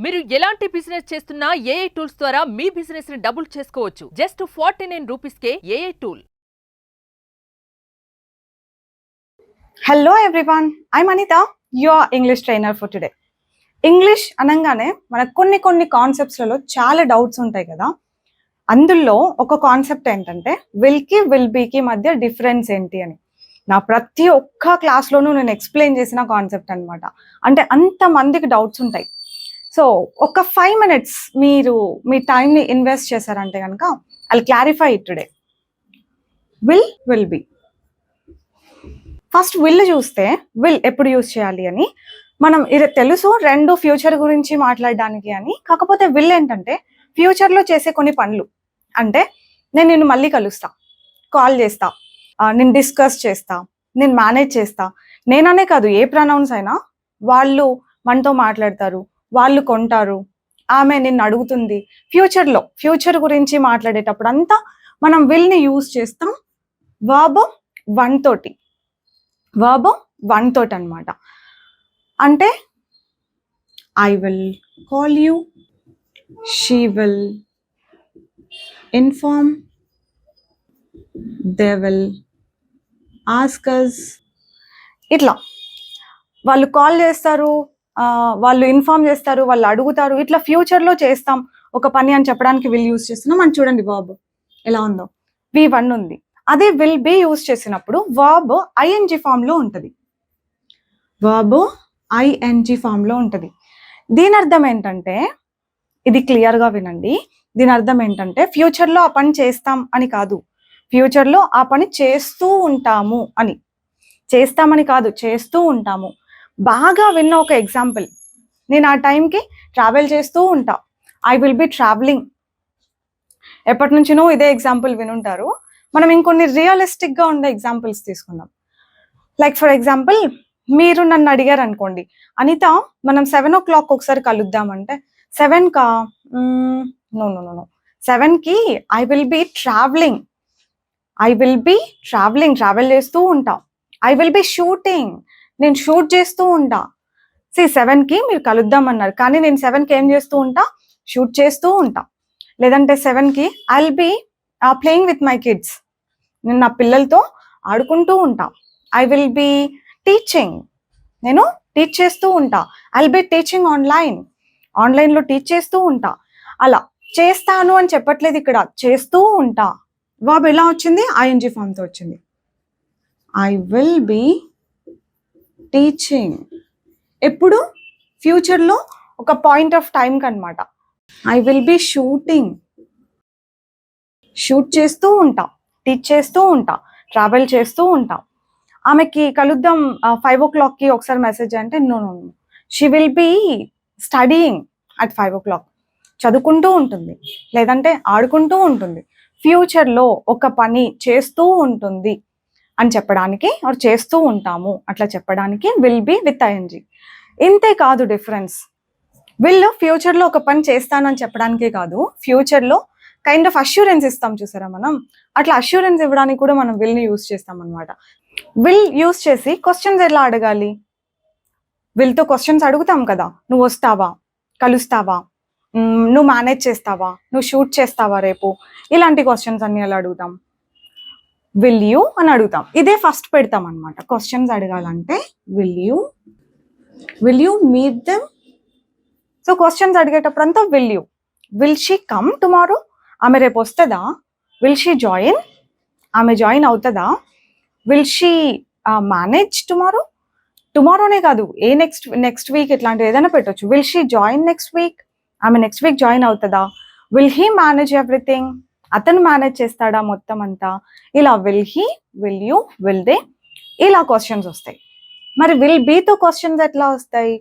మీరు ఎలాంటి బిజినెస్ చేస్తున్నా ఏఐ టూల్స్ ద్వారా మీ బిజినెస్ ని డబుల్ చేసుకోవచ్చు. జస్ట్ 49 రూపీస్కే AI tool. Hello everyone, I'm Anitha, your English trainer for today. English అనగానే మనకు కొన్ని కాన్సెప్ట్స్లలో చాలా డౌట్స్ ఉంటాయి కదా. అందులో ఒక కాన్సెప్ట్ ఏంటంటే విల్కి విల్ బీకి మధ్య డిఫరెన్స్ ఏంటి అని నా ప్రతి ఒక్క క్లాస్లోనూ నేను ఎక్స్ప్లెయిన్ చేసిన కాన్సెప్ట్ అనమాట. అంటే అంతమందికి డౌట్స్ ఉంటాయి. సో ఒక 5 minutes మీరు మీ టైంని ఇన్వెస్ట్ చేశారంటే కనుక I clarify it today. Will be. First will చూస్తే విల్ ఎప్పుడు యూజ్ చేయాలి అని మనం ఇది తెలుసు, రెండు ఫ్యూచర్ గురించి మాట్లాడడానికి అని. కాకపోతే విల్ ఏంటంటే ఫ్యూచర్లో చేసే కొన్ని పనులు. అంటే నేను నిన్ను మళ్ళీ కలుస్తా, కాల్ చేస్తా, నేను డిస్కస్ చేస్తా, నేను మేనేజ్ చేస్తా. నేననే కాదు, ఏ ప్రొనౌన్స్ అయినా వాళ్ళు మనతో మాట్లాడతారు, వాళ్ళు కొంటారు, ఆమె నిన్ను అడుగుతుంది. ఫ్యూచర్ గురించి మాట్లాడేటప్పుడు అంతా మనం విల్ని యూజ్ చేస్తాం వర్బ్ వన్ తోటి అనమాట. అంటే I will call you, she will inform, they will ask us. ఇట్లా వాళ్ళు కాల్ చేస్తారు, వాళ్ళు ఇన్ఫార్మ్ చేస్తారు, వాళ్ళు అడుగుతారు. ఇట్లా ఫ్యూచర్లో చేస్తాం ఒక పని అని చెప్పడానికి విల్ యూజ్ చేస్తున్నాం. అని చూడండి వర్బ్ ఎలా ఉందో. V1 ఉంది. అదే విల్ బి యూజ్ చేసినప్పుడు వర్బ్ ఐఎన్జి ఫామ్లో ఉంటుంది. దీని అర్థం ఏంటంటే, ఇది క్లియర్గా వినండి. దీని అర్థం ఏంటంటే ఫ్యూచర్లో ఆ పని చేస్తాం అని కాదు, ఫ్యూచర్లో ఆ పని చేస్తూ ఉంటాము అని. చేస్తామని కాదు, చేస్తూ ఉంటాము. బాగా విన్న ఒక ఎగ్జాంపుల్, నేను ఆ టైంకి ట్రావెల్ చేస్తూ ఉంటా. I will be travelling. ఎప్పటి నుంచినో ఇదే ఎగ్జాంపుల్ వినుంటారు. మనం ఇంకొన్ని రియలిస్టిక్గా ఉండే ఎగ్జాంపుల్స్ తీసుకుందాం. లైక్ ఫర్ ఎగ్జాంపుల్, మీరు నన్ను అడిగారు అనుకోండి, అనిత మనం 7 o'clock ఒకసారి కలుద్దామంటే 7కా? నో, 7కి I will be travelling. Travel చేస్తూ ఉంటా. I will be shooting. నేను షూట్ చేస్తూ ఉంటా. 7కి మీరు కలుద్దామన్నారు, కానీ నేను 7కి ఏం చేస్తూ ఉంటా? షూట్ చేస్తూ ఉంటా. లేదంటే 7కి I will be playing with my kids. నేను నా పిల్లలతో ఆడుకుంటూ ఉంటా. I will be teaching. నేను టీచ్ చేస్తూ ఉంటా. ఐ విల్ బి టీచింగ్ ఆన్లైన్లో టీచ్ చేస్తూ ఉంటా. అలా చేస్తాను అని చెప్పట్లేదు ఇక్కడ, చేస్తూ ఉంటా. వర్బ్ ఎలా వచ్చింది? ఐఎన్జి ఫామ్తో వచ్చింది. I will be teaching. ఎప్పుడు? ఫ్యూచర్లో ఒక పాయింట్ ఆఫ్ టైంకి అనమాట. I will be shooting. Shoot చేస్తూ ఉంటా, టీచ్ చేస్తూ ఉంటా, ట్రావెల్ చేస్తూ ఉంటా. ఆమెకి కలుద్దాం 5 o'clockకి ఒకసారి మెసేజ్ అంటే no, she will be studying at 5 o'clock. చదువుకుంటూ ఉంటుంది, లేదంటే ఆడుకుంటూ ఉంటుంది. ఫ్యూచర్లో ఒక పని చేస్తూ ఉంటుంది అని చెప్పడానికి, ఆర్ చేస్తూ ఉంటాము అట్లా చెప్పడానికి విల్ బి విత్ ఐఎన్జి. ఇంతే కాదు డిఫరెన్స్. విల్ ఫ్యూచర్లో ఒక పని చేస్తాను అని చెప్పడానికే కాదు, ఫ్యూచర్లో కైండ్ ఆఫ్ అష్యూరెన్స్ ఇస్తాం చూసారా మనం, అట్లా అష్యూరెన్స్ ఇవ్వడానికి కూడా మనం విల్ని యూజ్ చేస్తాం అనమాట. విల్ యూజ్ చేసి క్వశ్చన్స్ ఎలా అడగాలి? విల్తో క్వశ్చన్స్ అడుగుతాం కదా. నువ్వు వస్తావా, కలుస్తావా, నువ్వు మేనేజ్ చేస్తావా, నువ్వు షూట్ చేస్తావా రేపు, ఇలాంటి క్వశ్చన్స్ అన్ని ఎలా అడుగుతాం? విల్ యూ అని అడుగుతాం. ఇదే ఫస్ట్ పెడతాం అనమాట. క్వశ్చన్స్ అడగాలంటే will you meet them. So questions అడిగేటప్పుడు అంతా విల్ షీ కమ్ టుమారో? ఆమె రేపు వస్తుందా? Will she join? ఆమె జాయిన్ అవుతుందా? విల్ షీ మేనేజ్ టుమారోనే కాదు, నెక్స్ట్ వీక్ ఇట్లాంటివి ఏదైనా పెట్టవచ్చు. Will she join next week? ఆమె నెక్స్ట్ వీక్ జాయిన్ అవుతుందా? Will he manage everything? అతను మేనేజ్ చేస్తాడా మొత్తం అంతా? ఇలా will he, will you, will they, ఇలా క్వశ్చన్స్ వస్తాయి. మరి విల్ బీతో క్వశ్చన్స్ ఎట్లా వస్తాయి?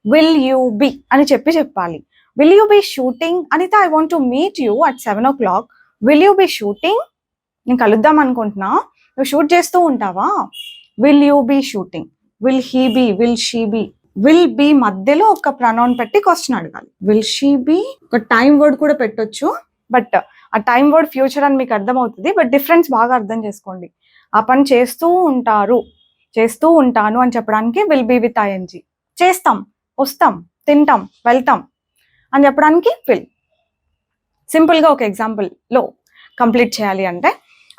విల్ యూ బి అని చెప్పాలి. Will you be shooting? Anitha, I want to meet you at 7 o'clock. Will you be shooting? నేను కలుద్దాం అనుకుంటున్నా, నువ్వు షూట్ చేస్తూ ఉంటావా? Will you be shooting. Will he be, will she be. Will be మధ్యలో ఒక ప్రొనౌన్ పెట్టి క్వశ్చన్ అడగాలి. విల్ షీ బి, ఒక టైం వర్డ్ కూడా పెట్టొచ్చు, బట్ ఆ టైం వర్డ్ ఫ్యూచర్ అని మీకు అర్థమవుతుంది. బట్ డిఫరెన్స్ బాగా అర్థం చేసుకోండి. ఆ పని చేస్తూ ఉంటాను అని చెప్పడానికి విల్ బి విత్ ఐఎన్జి. చేస్తాం, వస్తాం, తింటాం, వెళ్తాం. అని చెప్పడానికి విల్. సింపుల్గా ఒక ఎగ్జాంపుల్లో కంప్లీట్ చేయాలి అంటే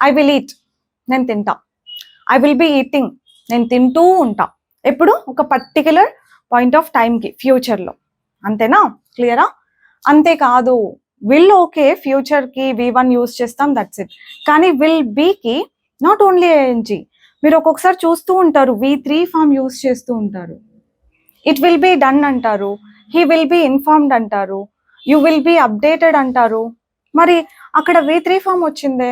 ఐ విల్ ఈట్, నేను తింటా. ఐ విల్ బీ ఈటింగ్, నేను తింటూ ఉంటా. ఎప్పుడు? ఒక పర్టిక్యులర్ పాయింట్ ఆఫ్ టైంకి, ఫ్యూచర్లో. అంతేనా? క్లియరా? అంతేకాదు, విల్ ఓకే ఫ్యూచర్కి V1 యూజ్ చేస్తాం, దట్స్ ఇట్. కానీ విల్ బీకి నాట్ ఓన్లీ ఐఎన్జీ, మీరు ఒక్కొక్కసారి చూస్తూ ఉంటారు V3 ఫామ్ యూజ్ చేస్తూ ఉంటారు. ఇట్ విల్ బీ డన్ అంటారు, హీ విల్ బీ ఇన్ఫార్మ్డ్ అంటారు, యూ విల్ బీ అప్డేటెడ్ అంటారు. మరి అక్కడ V3 ఫామ్ వచ్చిందే,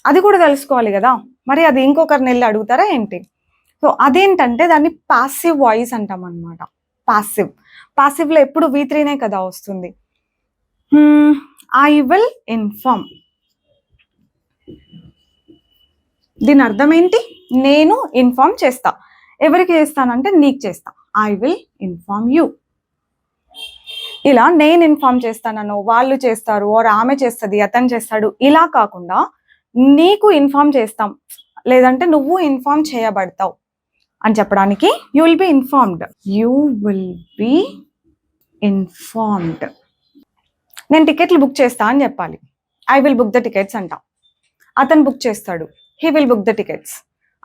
అది కూడా తెలుసుకోవాలి కదా. మరి అది ఇంకొకరిని వెళ్ళి అడుగుతారా ఏంటి? సో అదేంటంటే దాన్ని పాసివ్ వాయిస్ అంటాం అనమాట. పాసివ్లో ఎప్పుడు V3నే కదా వస్తుంది. ఐ విల్ ఇన్ఫార్మ్, దీని అర్థం ఏంటి? నేను ఇన్ఫార్మ్ చేస్తా. ఎవరికి చేస్తానంటే నీకు చేస్తా. I will inform you. ఇలా నేను ఇన్ఫార్మ్ చేస్తానను, వాళ్ళు చేస్తారు, ఓర్ ఆమె చేస్తుంది, అతను చేస్తాడు, ఇలా కాకుండా నీకు ఇన్ఫార్మ్ చేస్తాం, లేదంటే నువ్వు ఇన్ఫార్మ్ చేయబడతావు అని చెప్పడానికి you will be informed. You will be informed. నేను టికెట్లు బుక్ చేస్తా అని చెప్పాలి. I will book the tickets అంట. అతను బుక్ చేస్తాడు, he will book the tickets.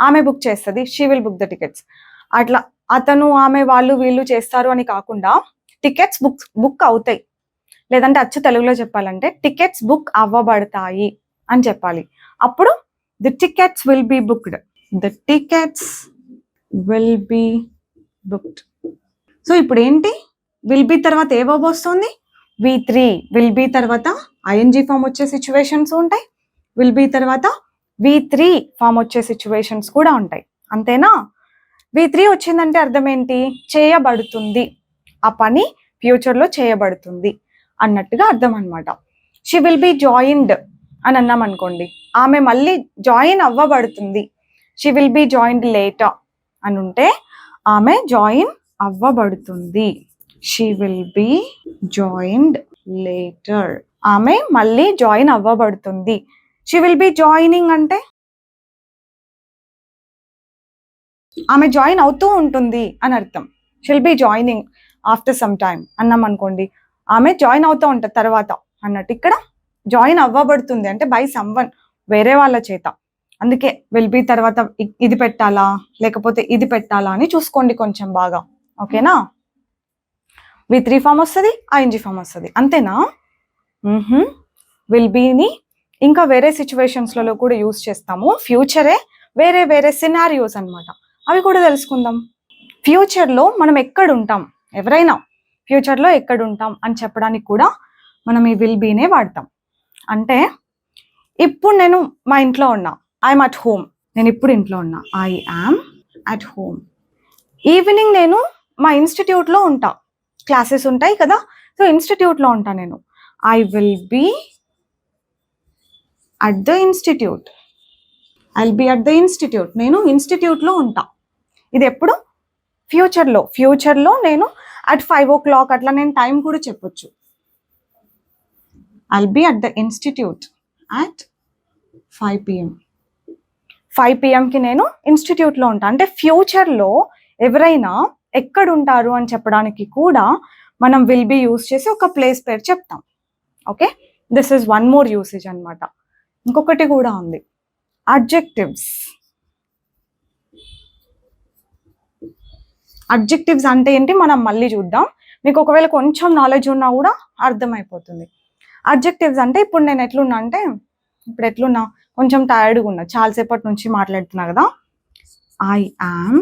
ఆమె బుక్ చేస్తుంది, she will book the tickets. అట్లా అతను, ఆమె, వాళ్ళు, వీళ్ళు చేస్తారు అని కాకుండా టికెట్స్ బుక్ అవుతాయి. లేదంటే అచ్చు తెలుగులో చెప్పాలంటే టికెట్స్ బుక్ అవ్వబడతాయి అని చెప్పాలి. అప్పుడు the tickets will be booked. The tickets will be booked. So ఇప్పుడు ఏంటి? విల్ బి తర్వాత ఏ వర్బ్ వస్తుంది? V3. విల్ బి తర్వాత ఐఎన్జీ ఫామ్ వచ్చే సిచ్యువేషన్స్ ఉంటాయి. విల్ బి తర్వాత V3 ఫామ్ వచ్చే సిచ్యువేషన్స్ కూడా ఉంటాయి. అంతేనా? V3 వచ్చిందంటే అర్థం ఏంటి? చేయబడుతుంది, ఆ పని ఫ్యూచర్లో చేయబడుతుంది అన్నట్టుగా అర్థం అనమాట. షీ విల్ బి జాయిన్డ్ అని అన్నాం అనుకోండి, ఆమె మళ్ళీ జాయిన్ అవ్వబడుతుంది. She will be joined later అని ఉంటే ఆమె జాయిన్ అవ్వబడుతుంది. She will be joined later, ఆమె మళ్ళీ జాయిన్ అవ్వబడుతుంది. షీ విల్ బి జాయినింగ్ అంటే ఆమె జాయిన్ అవుతూ ఉంటుంది అని అర్థం. She'll be joining after some time అన్నాం అనుకోండి, ఆమె జాయిన్ అవుతూ ఉంటుంది తర్వాత అన్నట్టు. ఇక్కడ జాయిన్ అవ్వబడుతుంది అంటే బై సమ్వన్, వేరే వాళ్ళ చేత. అందుకే విల్ బి తర్వాత ఇది పెట్టాలా లేకపోతే ఇది పెట్టాలా అని చూసుకోండి కొంచెం బాగా. ఓకేనా? V3 ఫామ్ వస్తుంది, ఐఎన్జీ ఫామ్ వస్తుంది. అంతేనా? విల్ బీని ఇంకా వేరే సిచ్యువేషన్స్లలో కూడా యూజ్ చేస్తాము. ఫ్యూచరే వేరే వేరే సినారియోస్ అనమాట, అవి కూడా తెలుసుకుందాం. ఫ్యూచర్లో మనం ఎక్కడ ఉంటాం, ఎవరైనా ఫ్యూచర్లో ఎక్కడ ఉంటాం అని చెప్పడానికి కూడా మనం ఈ విల్ బీనే వాడతాం. అంటే ఇప్పుడు నేను మా ఇంట్లో ఉన్నా, ఐఎమ్ అట్ హోమ్. నేను ఇప్పుడు ఇంట్లో ఉన్నా, I am at home. Evening నేను మా ఇన్స్టిట్యూట్లో ఉంటా, క్లాసెస్ ఉంటాయి కదా, సో ఇన్స్టిట్యూట్లో ఉంటా నేను. I will be at the institute. I will be at the institute, నేను ఇన్స్టిట్యూట్లో ఉంటా. ఇది ఎప్పుడు? ఫ్యూచర్లో నేను అట్ 5 o'clock అట్లా నేను టైం కూడా చెప్పొచ్చు. I will be at the institute at 5 PM. 5 PMకి నేను ఇన్స్టిట్యూట్లో ఉంటా. అంటే ఫ్యూచర్లో ఎవరైనా ఎక్కడ ఉంటారు అని చెప్పడానికి కూడా మనం విల్ బీ యూజ్ చేసి ఒక ప్లేస్ పేరు చెప్తాం. Okay, this is one more usage అనమాట. ఇంకొకటి కూడా ఉంది, అడ్జెక్టివ్స్. అడ్జెక్టివ్స్ అంటే ఏంటి మనం మళ్ళీ చూద్దాం. మీకు ఒకవేళ కొంచెం నాలెడ్జ్ ఉన్నా కూడా అర్థమైపోతుంది. అడ్జెక్టివ్స్ అంటే ఇప్పుడు నేను ఎట్లున్నా అంటే, ఇప్పుడు ఎట్లున్నా కొంచెం టైర్డ్గా ఉన్నా, చాలాసేపటి నుంచి మాట్లాడుతున్నా కదా. ఐ యామ్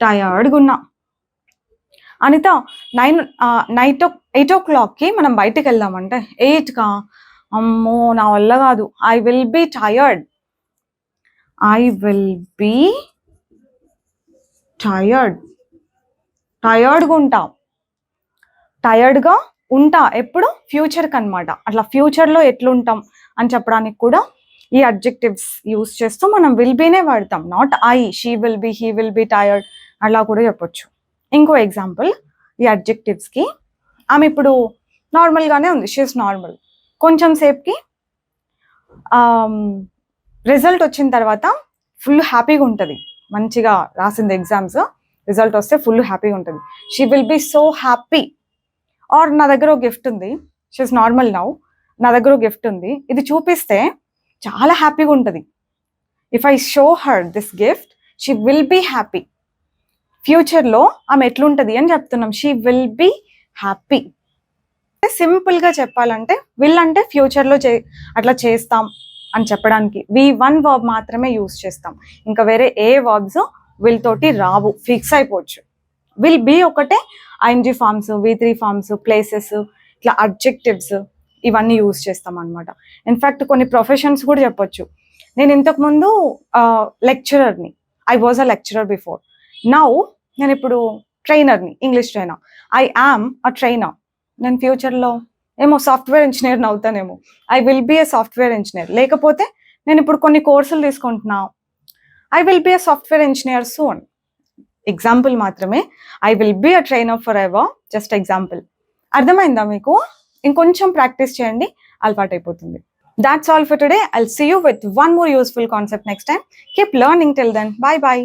టయర్డ్గా ఉన్నా. అనిత 8 o'clockకి మనం బయటికి వెళ్దామంటే 8కా? అమ్మో నా వల్ల కాదు. I will be tired. I will be టయర్డ్గా ఉంటా. టయర్డ్గా ఉంటా ఎప్పుడు? ఫ్యూచర్కి అనమాట. అట్లా ఫ్యూచర్లో ఎట్లుంటాం అని చెప్పడానికి కూడా ఈ అడ్జెక్టివ్స్ యూస్ చేస్తూ మనం విల్ బీనే వాడతాం. Not I, she will be, he will be tired అలా కూడా చెప్పొచ్చు. ఇంకో ఎగ్జాంపుల్ ఈ అడ్జెక్టివ్స్కి, ఆమె ఇప్పుడు నార్మల్గానే ఉంది, షీఈస్ నార్మల్. కొంచెం సేపుకి రిజల్ట్ వచ్చిన తర్వాత ఫుల్ హ్యాపీగా ఉంటుంది, మంచిగా రాసింది ఎగ్జామ్స్, రిజల్ట్ వస్తే ఫుల్ హ్యాపీగా ఉంటుంది. She will be so happy. Or నా దగ్గర ఒక గిఫ్ట్ ఉంది, షీఈస్ నార్మల్ నౌ, నా దగ్గర ఒక గిఫ్ట్ ఉంది, ఇది చూపిస్తే చాలా హ్యాపీగా ఉంటుంది. If I show her this gift she will be happy. ఫ్యూచర్లో ఆమె ఎట్లుంటుంది అని చెప్తున్నాం. She will be happy. సింపుల్గా చెప్పాలంటే విల్ అంటే ఫ్యూచర్లో అట్లా చేస్తాం అని చెప్పడానికి V1 వర్బ్ మాత్రమే యూజ్ చేస్తాం. ఇంకా వేరే ఏ వర్బ్స్ విల్ తోటి రావు, ఫిక్స్ అయిపోవచ్చు. విల్ బీ ఒకటే ING forms, V3 forms, places, ఇట్లా అడ్జెక్టివ్స్ ఇవన్నీ యూజ్ చేస్తాం అనమాట. ఇన్ఫ్యాక్ట్ కొన్ని ప్రొఫెషన్స్ కూడా చెప్పొచ్చు. నేను ఇంతకుముందు లెక్చరర్ని, I was a lecturer before. Now నేను ఇప్పుడు ట్రైనర్ని, English trainer. I am a trainer. నేను ఫ్యూచర్లో ఏమో సాఫ్ట్వేర్ ఇంజనీర్ని అవుతానేమో. I will be a software engineer. లేకపోతే నేను ఇప్పుడు కొన్ని కోర్సులు తీసుకుంటున్నా, I will be a software engineer soon. Example మాత్రమే. I will be a trainer forever, just example. అర్థమైందా మీకు? ఇంకొంచెం ప్రాక్టీస్ చేయండి, అలవాటు అయిపోతుంది. That's all for today. I'll see you with one more useful concept next time. Keep learning till then. Bye bye.